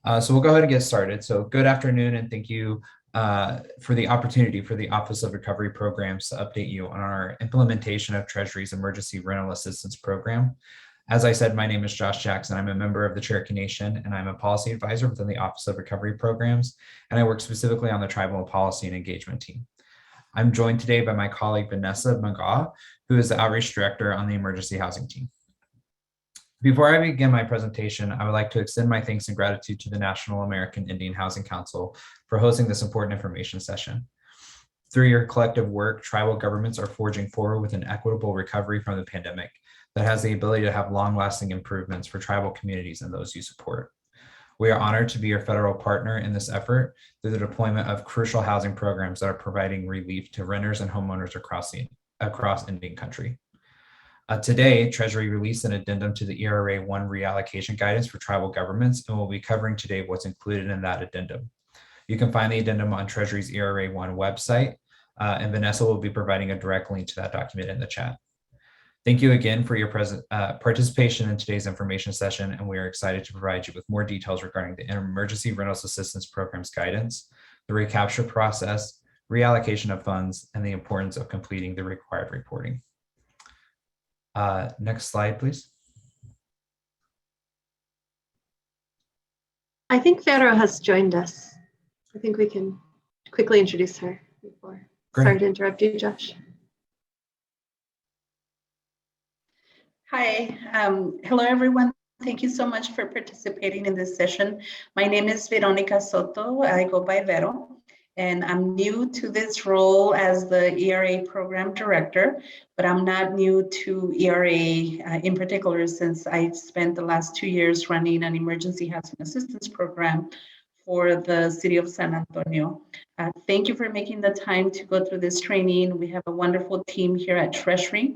So we'll go ahead and get started. So good afternoon, and thank you for the opportunity for the Office of Recovery Programs to update you on our implementation of Treasury's Emergency Rental Assistance Program. As I said, my name is Josh Jackson. I'm a member of the Cherokee Nation, and I'm a policy advisor within the Office of Recovery Programs, and I work specifically on the Tribal Policy and Engagement team. I'm joined today by my colleague, Vanessa Magaw, who is the Outreach Director on the Emergency Housing team. Before I begin my presentation, I would like to extend my thanks and gratitude to the National American Indian Housing Council for hosting this important information session. Through your collective work, tribal governments are forging forward with an equitable recovery from the pandemic that has the ability to have long-lasting improvements for tribal communities and those you support. We are honored to be your federal partner in this effort through the deployment of crucial housing programs that are providing relief to renters and homeowners across Indian country. Today, Treasury released an addendum to the ERA 1 reallocation guidance for tribal governments, and we'll be covering today what's included in that addendum. You can find the addendum on Treasury's ERA 1 website, and Vanessa will be providing a direct link to that document in the chat. Thank you again for your participation in today's information session, and we are excited to provide you with more details regarding the Emergency Rentals Assistance Program's guidance, the recapture process, reallocation of funds, and the importance of completing the required reporting. Next slide, please. I think Vero has joined us. I think we can quickly introduce her before. Great. Sorry to interrupt you, Josh. Hi, hello everyone. Thank you so much for participating in this session. My name is Veronica Soto. I go by Vero, and I'm new to this role as the ERA program director, but I'm not new to ERA in particular, since I spent the last 2 years running an emergency housing assistance program for the city of San Antonio. Thank you for making the time to go through this training. We have a wonderful team here at Treasury,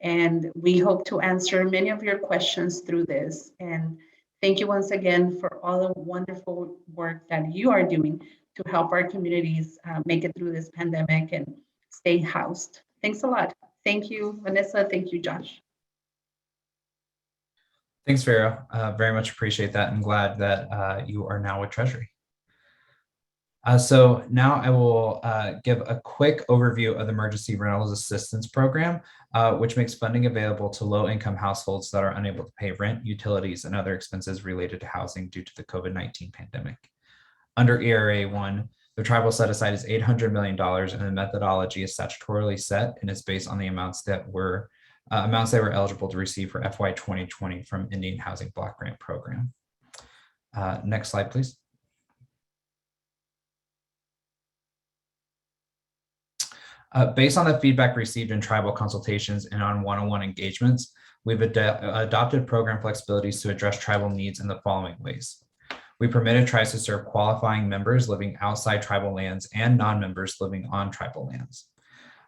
and we hope to answer many of your questions through this. And thank you once again for all the wonderful work that you are doing to help our communities make it through this pandemic and stay housed. Thanks a lot. Thank you, Vanessa. Thank you, Josh. Thanks, Vero. Very much appreciate that. I'm glad that you are now with Treasury. So now I will give a quick overview of the Emergency Rentals Assistance Program, which makes funding available to low-income households that are unable to pay rent, utilities, and other expenses related to housing due to the COVID-19 pandemic. Under ERA 1, the tribal set aside is $800 million, and the methodology is statutorily set and is based on the amounts that were eligible to receive for FY 2020 from Indian Housing Block Grant Program. Next slide, please. Based on the feedback received in tribal consultations and on one-on-one engagements, we've adopted program flexibilities to address tribal needs in the following ways. We permitted tribes to serve qualifying members living outside tribal lands and non-members living on tribal lands.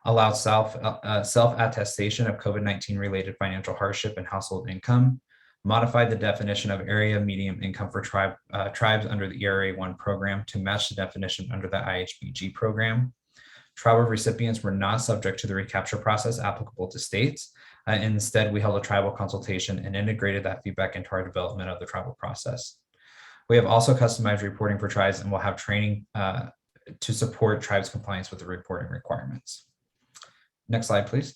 Allowed self-attestation of COVID-19 related financial hardship and household income. Modified the definition of area medium income for tribes under the ERA 1 program to match the definition under the IHBG program. Tribal recipients were not subject to the recapture process applicable to states. Instead, we held a tribal consultation and integrated that feedback into our development of the tribal process. We have also customized reporting for tribes and will have training to support tribes' compliance with the reporting requirements. Next slide, please.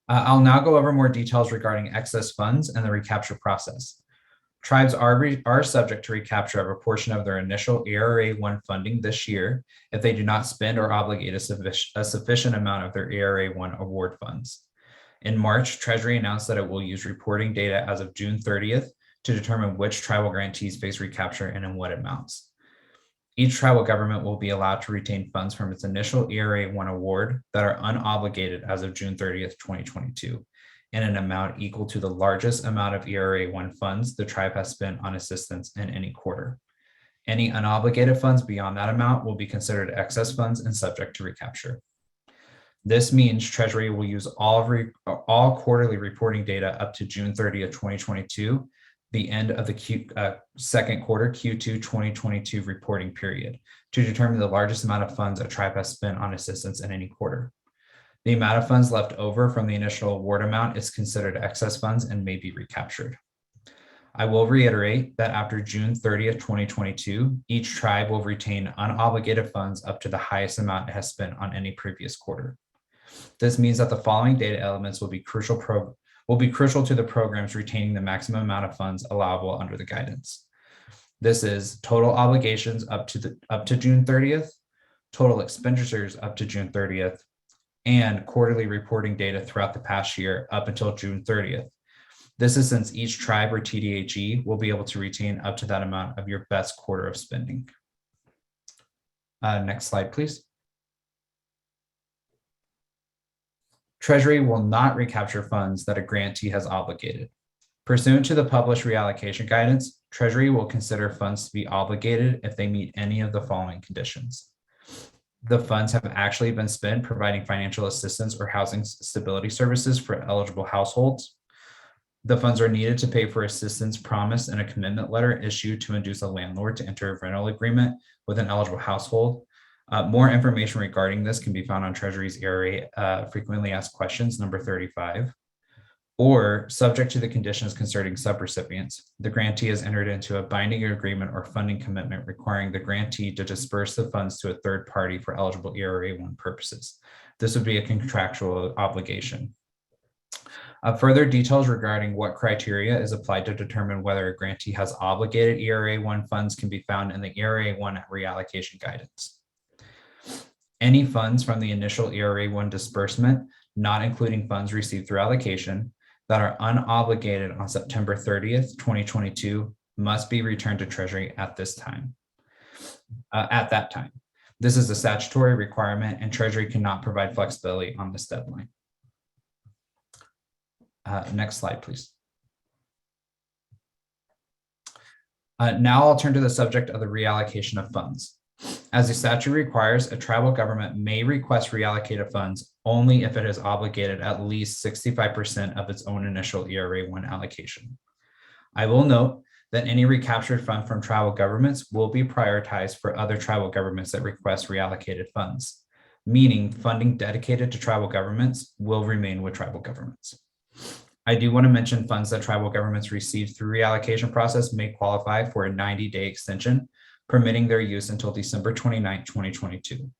I'll now go over more details regarding excess funds and the recapture process. Tribes are subject to recapture of a portion of their initial ERA 1 funding this year if they do not spend or obligate a sufficient amount of their ERA 1 award funds. In March, Treasury announced that it will use reporting data as of June 30th to determine which tribal grantees face recapture and in what amounts. Each tribal government will be allowed to retain funds from its initial ERA 1 award that are unobligated as of June 30th, 2022, in an amount equal to the largest amount of ERA 1 funds the tribe has spent on assistance in any quarter. Any unobligated funds beyond that amount will be considered excess funds and subject to recapture. This means Treasury will use all quarterly reporting data up to June 30th, 2022, the end of the second quarter Q2 2022 reporting period, to determine the largest amount of funds a tribe has spent on assistance in any quarter. The amount of funds left over from the initial award amount is considered excess funds and may be recaptured. I will reiterate that after June 30th, 2022, each tribe will retain unobligated funds up to the highest amount it has spent on any previous quarter. This means that the following data elements will be crucial to the programs retaining the maximum amount of funds allowable under the guidance. This is total obligations up to June 30th, total expenditures up to June 30th, and quarterly reporting data throughout the past year up until June 30th. This is since each tribe or TDHE will be able to retain up to that amount of your best quarter of spending. Next slide, please. Treasury will not recapture funds that a grantee has obligated. Pursuant to the published reallocation guidance, Treasury will consider funds to be obligated if they meet any of the following conditions. The funds have actually been spent providing financial assistance or housing stability services for eligible households. The funds are needed to pay for assistance promised in a commitment letter issued to induce a landlord to enter a rental agreement with an eligible household. More information regarding this can be found on Treasury's ERA frequently asked questions number 35. Or subject to the conditions concerning subrecipients, the grantee has entered into a binding agreement or funding commitment requiring the grantee to disperse the funds to a third party for eligible ERA 1 purposes. This would be a contractual obligation. Further details regarding what criteria is applied to determine whether a grantee has obligated ERA 1 funds can be found in the ERA 1 reallocation guidance. Any funds from the initial ERA 1 disbursement, not including funds received through allocation, that are unobligated on September 30th, 2022 must be returned to Treasury at this time. At that time. This is a statutory requirement and Treasury cannot provide flexibility on this deadline. Next slide, please. Now I'll turn to the subject of the reallocation of funds. As the statute requires, a tribal government may request reallocated funds only if it has obligated at least 65% of its own initial ERA 1 allocation. I will note that any recaptured fund from tribal governments will be prioritized for other tribal governments that request reallocated funds, meaning funding dedicated to tribal governments will remain with tribal governments. I do want to mention funds that tribal governments receive through reallocation process may qualify for a 90-day extension, permitting their use until December 29, 2022.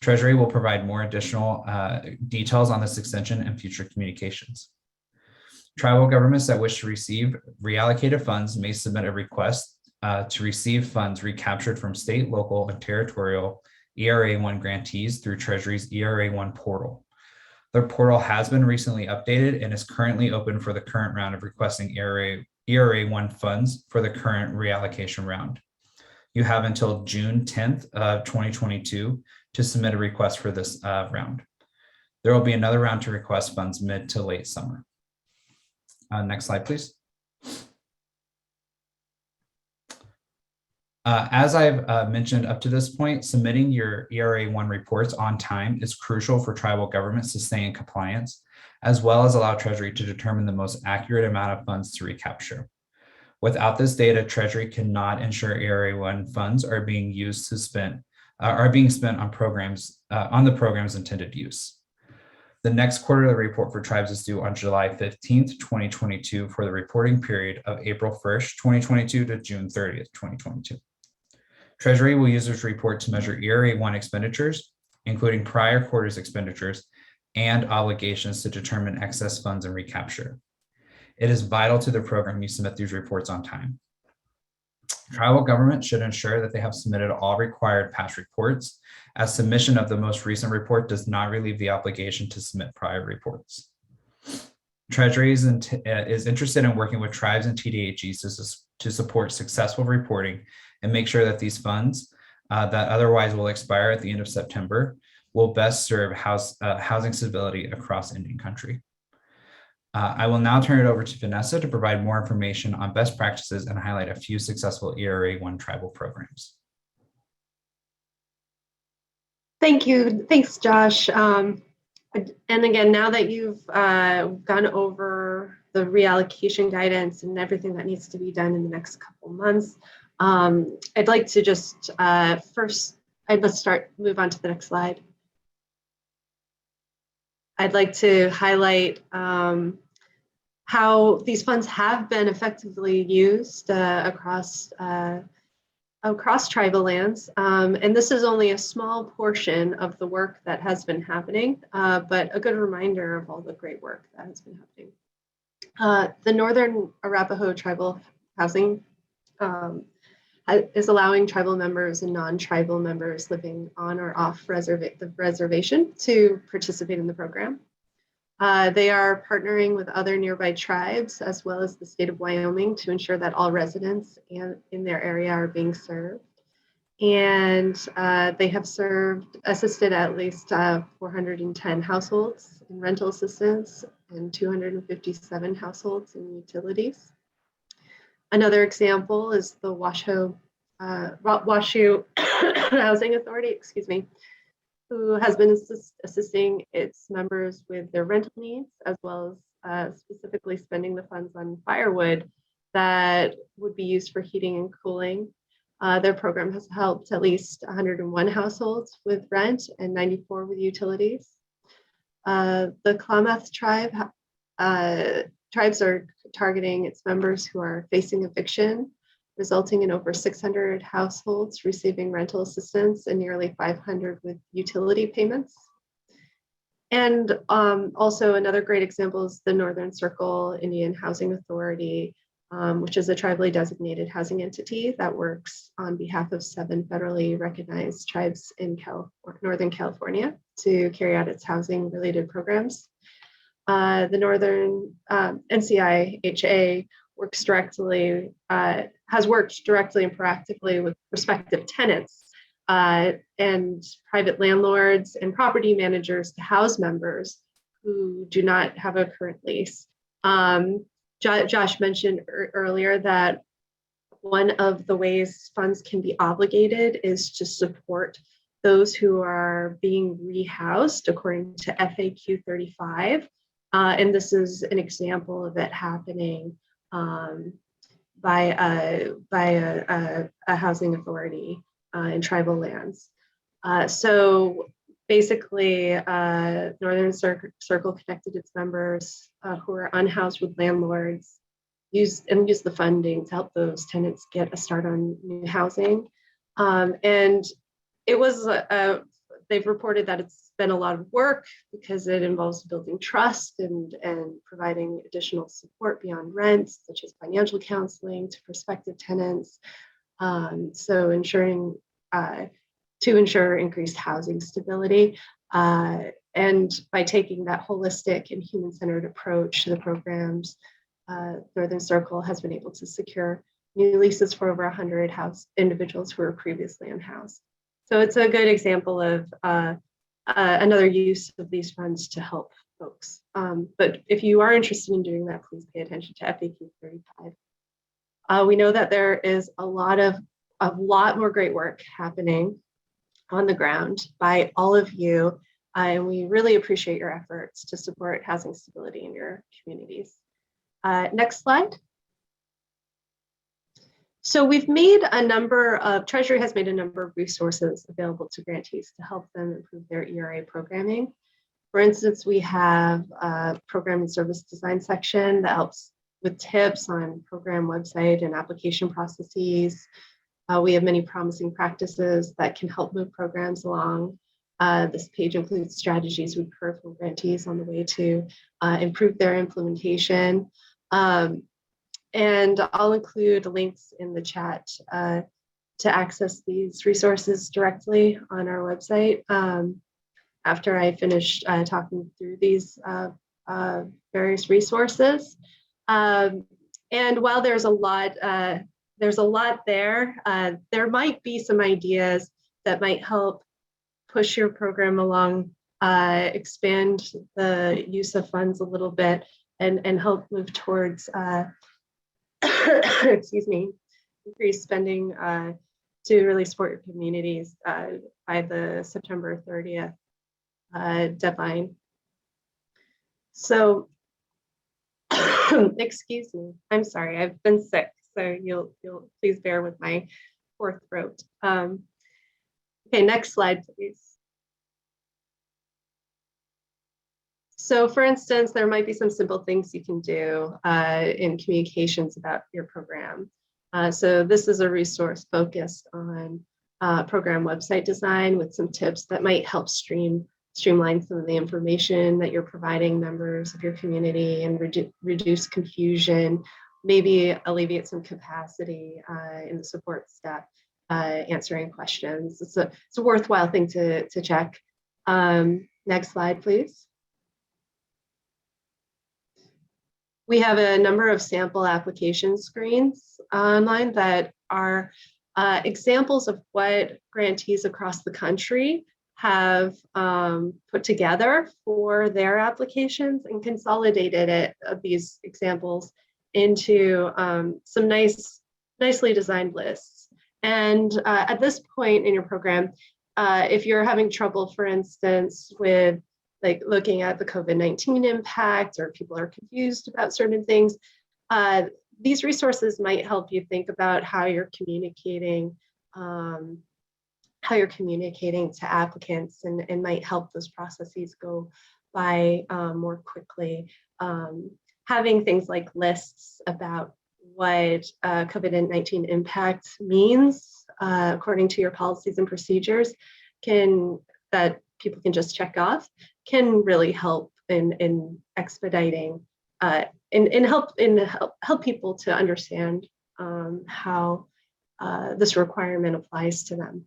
Treasury will provide more additional details on this extension in future communications. Tribal governments that wish to receive reallocated funds may submit a request to receive funds recaptured from state, local, and territorial ERA 1 grantees through Treasury's ERA 1 portal. The portal has been recently updated and is currently open for the current round of requesting ERA 1 funds for the current reallocation round. You have until June 10th of 2022 to submit a request for this round. There will be another round to request funds mid to late summer. Next slide, please. As I've mentioned up to this point, submitting your ERA 1 reports on time is crucial for tribal governments to stay in compliance, as well as allow Treasury to determine the most accurate amount of funds to recapture. Without this data, Treasury cannot ensure ERA 1 funds are being spent on programs on the program's intended use. The next quarterly report for tribes is due on July 15th, 2022 for the reporting period of April 1st, 2022 to June 30th, 2022. Treasury will use this report to measure ERA 1 expenditures, including prior quarters expenditures and obligations to determine excess funds and recapture. It is vital to the program you submit these reports on time. Tribal government should ensure that they have submitted all required past reports, as submission of the most recent report does not relieve the obligation to submit prior reports. Treasury is interested in working with tribes and TDHEs to support successful reporting and make sure that these funds that otherwise will expire at the end of September will best serve housing stability across Indian country. I will now turn it over to Vanessa to provide more information on best practices and highlight a few successful ERA 1 tribal programs. Thank you. Thanks, Josh. And again, now that you've gone over the reallocation guidance and everything that needs to be done in the next couple months, I'd like to just let's move on to the next slide. I'd like to highlight how these funds have been effectively used across tribal lands. And this is only a small portion of the work that has been happening, but a good reminder of all the great work that has been happening. The Northern Arapaho Tribal Housing is allowing tribal members and non-tribal members living on or off the reservation to participate in the program. They are partnering with other nearby tribes as well as the state of Wyoming to ensure that all residents in their area are being served. And they have assisted at least 410 households in rental assistance and 257 households in utilities. Another example is the Washoe Housing Authority, who has been assisting its members with their rental needs, as well as specifically spending the funds on firewood that would be used for heating and cooling. Their program has helped at least 101 households with rent and 94 with utilities. The Klamath tribes are targeting its members who are facing eviction, resulting in over 600 households receiving rental assistance and nearly 500 with utility payments. And also another great example is the Northern Circle Indian Housing Authority, which is a tribally designated housing entity that works on behalf of 7 federally recognized tribes in Northern California to carry out its housing related programs. The Northern NCIHA has worked directly and proactively with prospective tenants and private landlords and property managers to house members who do not have a current lease. Josh mentioned earlier that one of the ways funds can be obligated is to support those who are being rehoused according to FAQ 35. And this is an example of it happening by a housing authority in tribal lands. So basically, Northern Circle connected its members who are unhoused with landlords, use the funding to help those tenants get a start on new housing. And it was they've reported that it's been a lot of work because it involves building trust and providing additional support beyond rent, such as financial counseling to prospective tenants. So to ensure increased housing stability. And by taking that holistic and human-centered approach to the programs, Northern Circle has been able to secure new leases for over 100 individuals who were previously unhoused. So it's a good example of another use of these funds to help folks. But if you are interested in doing that, please pay attention to FAQ 35. We know that there is a lot more great work happening on the ground by all of you, and we really appreciate your efforts to support housing stability in your communities. Next slide. So Treasury has made a number of resources available to grantees to help them improve their ERA programming. For instance, we have a program and service design section that helps with tips on program website and application processes. We have many promising practices that can help move programs along. This page includes strategies we've heard from grantees on the way to improve their implementation. And I'll include links in the chat to access these resources directly on our website after I finish talking through these various resources. And while there's a lot there, there might be some ideas that might help push your program along, expand the use of funds a little bit, and help move towards increased spending to really support your communities by the September 30th deadline. So, excuse me, I'm sorry, I've been sick, so you'll please bear with my poor throat. Okay, next slide, please. So for instance, there might be some simple things you can do in communications about your program. So this is a resource focused on program website design with some tips that might help streamline some of the information that you're providing members of your community and reduce confusion, maybe alleviate some capacity in the support staff answering questions. It's a worthwhile thing to check. Next slide, please. We have a number of sample application screens online that are examples of what grantees across the country have put together for their applications and consolidated these examples into some nicely designed lists. And at this point in your program, if you're having trouble, for instance, with like looking at the COVID-19 impact, or people are confused about certain things, these resources might help you think about how you're communicating to applicants, and might help those processes go by more quickly. Having things like lists about what COVID-19 impact means according to your policies and procedures that people can just check off can really help in expediting and help people to understand how this requirement applies to them.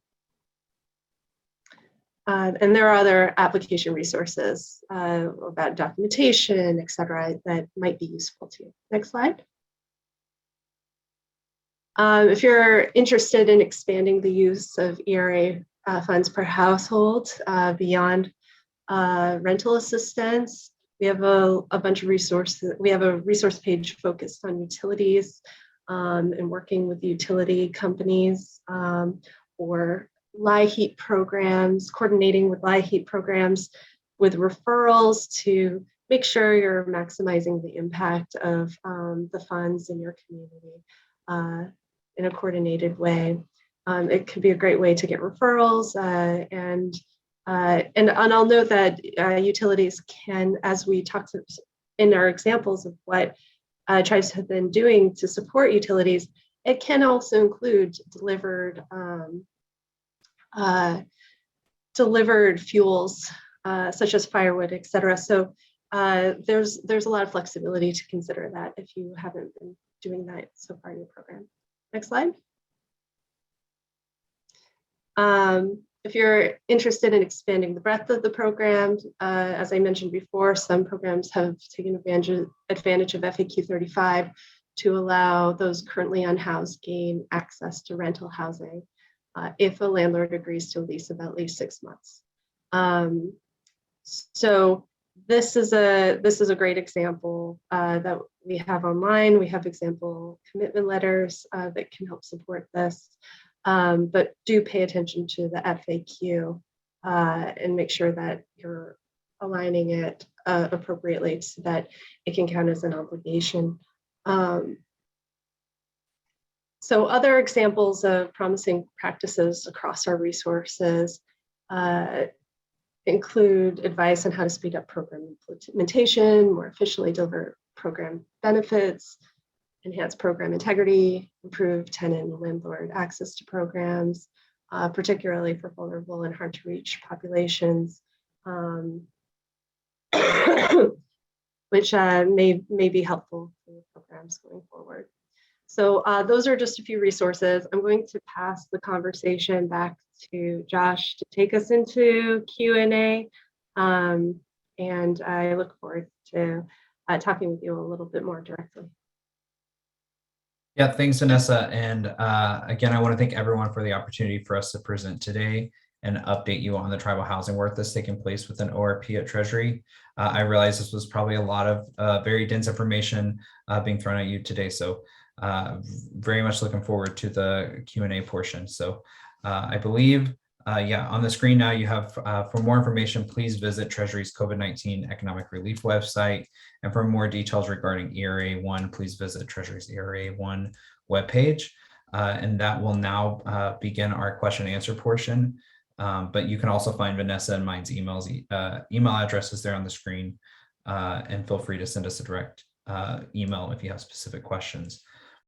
And there are other application resources about documentation, et cetera, that might be useful to you. Next slide. If you're interested in expanding the use of ERA funds per household beyond rental assistance, we have a bunch of resources. We have a resource page focused on utilities and working with utility companies or LIHEAP programs, coordinating with LIHEAP programs with referrals to make sure you're maximizing the impact of the funds in your community in a coordinated way. It could be a great way to get referrals and I'll note that utilities can, as we talked in our examples of what tribes have been doing to support utilities, it can also include delivered fuels such as firewood, et cetera. So there's a lot of flexibility to consider that if you haven't been doing that so far in your program. Next slide. If you're interested in expanding the breadth of the program, as I mentioned before, some programs have taken advantage of FAQ 35 to allow those currently unhoused gain access to rental housing if a landlord agrees to a lease of at least 6 months. So this is a great example that we have online. We have example commitment letters that can help support this. But do pay attention to the FAQ and make sure that you're aligning it appropriately so that it can count as an obligation. So other examples of promising practices across our resources include advice on how to speed up program implementation, more efficiently deliver program benefits, enhance program integrity, improve tenant and landlord access to programs, particularly for vulnerable and hard to reach populations, which may be helpful for programs going forward. So those are just a few resources. I'm going to pass the conversation back to Josh to take us into Q&A. And I look forward to talking with you a little bit more directly. Yeah, thanks, Vanessa. And again, I want to thank everyone for the opportunity for us to present today and update you on the tribal housing work that's taking place within ORP at Treasury. I realize this was probably a lot of very dense information being thrown at you today. So very much looking forward to the Q&A portion. So I believe, yeah, on the screen now you have, for more information, please visit Treasury's COVID-19 Economic Relief website. And for more details regarding ERA1, please visit Treasury's ERA1 webpage. And that will now begin our question and answer portion. But you can also find Vanessa and mine's email addresses there on the screen and feel free to send us a direct email if you have specific questions.